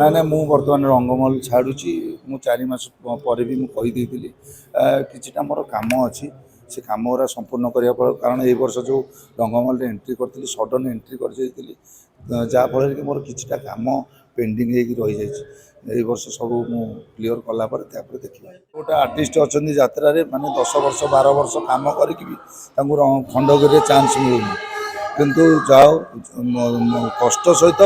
ना ना मु बर्तमान रंगमहल छाड़ुची मु 4 मास पर भी मुझे किछिटा मोर काम अच्छी से कम गुरा संपूर्ण करने कारण ये वर्ष जो रंगमहल एंट्री करी सडन एंट्री कर जहाँफल कि मोर किछिटा काम पेंडिंग रही जाए वर्ष सब मु क्लीयर कलापर देखिए गोटे आर्टिस्ट अच्छा यात्रा माने 10 वर्ष 12 वर्ष कम करके खंडगिरी चांस मिलूनी किंतु जाओ कष्ट सहित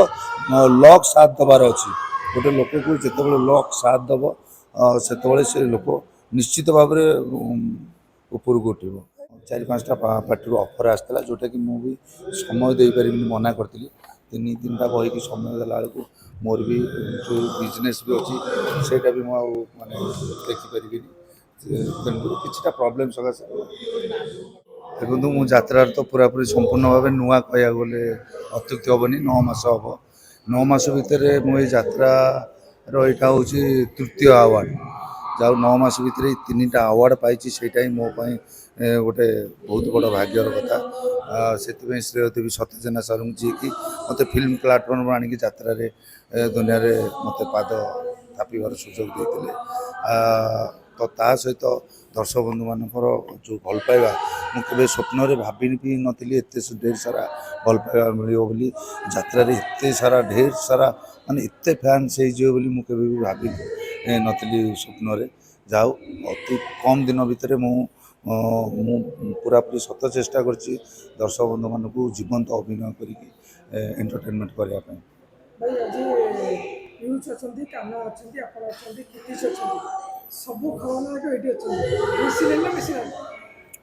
लक साथ दबार अच्छी गोटे लोक को जिते लक साथ दब से लोक निश्चित भाव उपरको उठब 4-5टा पार्टी ऑफर आसाला जोटा कि मुझे समय दे पारि मना करी 3-3टा बही समय देला बेलू मोर भी जो बिजनेस भी अच्छी सेटा भी माने देखिपारि तेणुक किछिटा प्रोब्लेम सकाशे देखो मु यात्रा तो पूरापूरी संपूर्ण भाव नुआ कह गले अत्युक्ति हेनी 9 मास हम 9 मास भितर मुझे यात्रार यहाँ हूँ तृतीय आवार्ड जाऊ 9 मास भितर 3टा आवार्ड पाई से मोपाई गोटे बहुत बड़ भाग्यर कथा से श्रेय देवी सत्यजेना सर जी की मत फिल्म प्लाटफर्म आणिक यात्रा दुनिया मत पाद थापिबार सुजोग देते तो ता सहित दर्शक बंधु मानकर जो भल पाइबा मुझे स्वप्न भावी भी नी एत ढेर सारा भल पाइबा मिली यात्रा एत सारा ढेर सारा माने एत फैंस मुझे भी भावी नी स्वप्न जाओ अति कम दिन भितर पूरापूरी सत चेष्टा कर दर्शक बंधु मान जीवंत अभिनय कर एंटरटेनमेंट करने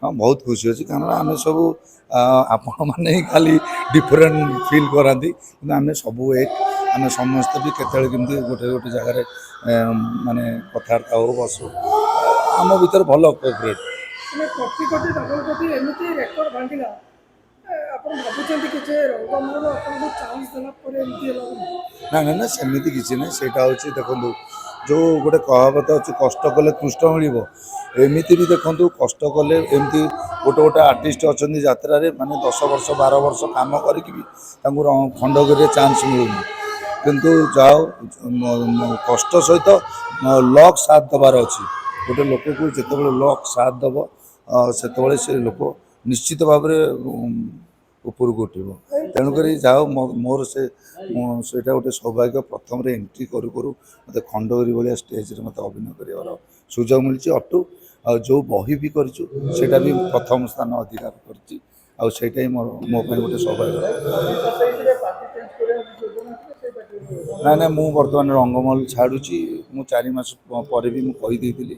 हाँ बहुत खुशी अच्छी कारण आम सब आपण मैंने खाली डिफरेंट फिल कराती आम सब एक आम समस्त भी केत गोटे गोटे जगार माने कथबार्ता हो बसु आम भर भल कोअपरेट ना ना ना सेमती किसी ना से देखो जो गोटे कहावत अच्छी कष्ट कले कृष्ण मिल एमती भी देखो कष्ट कले एमती गोटे गोटे आर्टिस्ट अच्छा यात्रा माने 10 वर्ष 12 वर्ष कम करके खंडगिरी चांस मिलूनी किंतु जाओ कष्ट सहित लक साथ दबार अच्छी गोटे लोक को जिते लक साथ दब से लोक निश्चित भाव उपरको उठब तेणुक जाओ मोर से गोटे सौभाग्य प्रथम एंट्री करू करू मत खंडगिरी भाया स्टेज मत अभिनय कर सुजोग मिली अटू आ जो बही भी करा भी प्रथम स्थान अधिकार कर मो गोटे सौभाग्य ना ना मु बर्तमान रंगमहल छाड़ुची मु 4 मास पर भी मुझे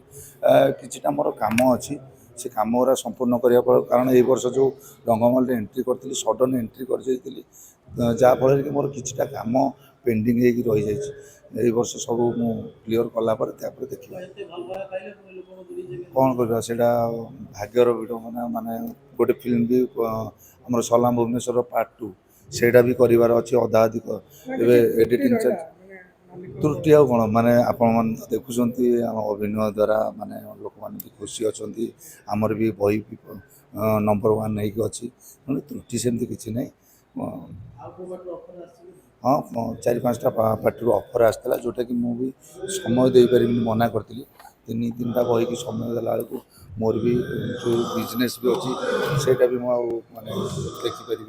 किछिटा मोर काम अच्छी से कम गुरा संपूर्ण करने कारण ये वर्ष जो रंगमहल एंट्री करी सडन एंट्री कर जहाँफल कि मोर किछिटा काम पेंडिंग रही जाए वर्ष सब मु क्लीयर कलापर देखिए कौन करवा से भाग्यर विडंबना माने गोटे फिल्म भी आम सलाम भुवनेश्वर पार्ट 2 सेटा भी करार अच्छी अधा अधिक एडिटिंग त्रुटि आ कौन माने आपण देखुं आम अभिनय द्वारा माने लोक मैंने भी खुशी अच्छा आमर भी बही भी नंबर 1 नहीं अच्छी त्रुटि सेमती किसी ना हाँ 4-5टा पार्टी ऑफर आसाला जोटा कि मुझे समय दे पारि मना करी 3-3टा बही समय देला बेलू मोर भी जो बिजनेस भी अच्छी सेटा भी माने देखिपारि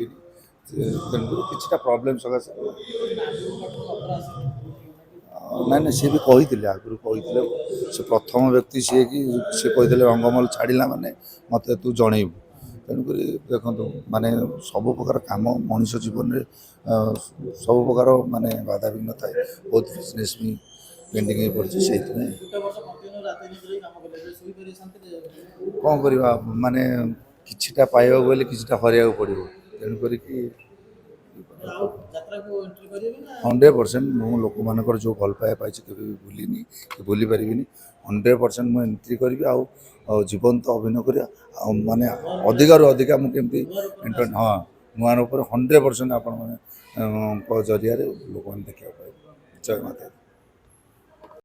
तेणुक किछिटा प्रोब्लेम सकाशे ना ना सी भी कही आगुरी कही से प्रथम व्यक्ति सी कि सी कही रंगमहल छाड़ा माने मत तू जनइबू तेणुक देखो माने सब प्रकार कम मनीष जीवन में सब प्रकार माने बाधा विघ्न थाए बहुत बिजनेस भी पेंडिंग पड़ी से कौन करवा माने किछिटा पाइबा बोले किछिटा हरिया पड़ो तेणुक 100% मु लोक मानकर जो भल पाया पाई केवे भी भूलिनी भूली पारि 100% मु एंट्री करी जीवंत अभिनय कर माने अधिकार अधिका मुझे हाँ नुआ 100% आपण मैंने जरिया लोक देखा पाए जय माता।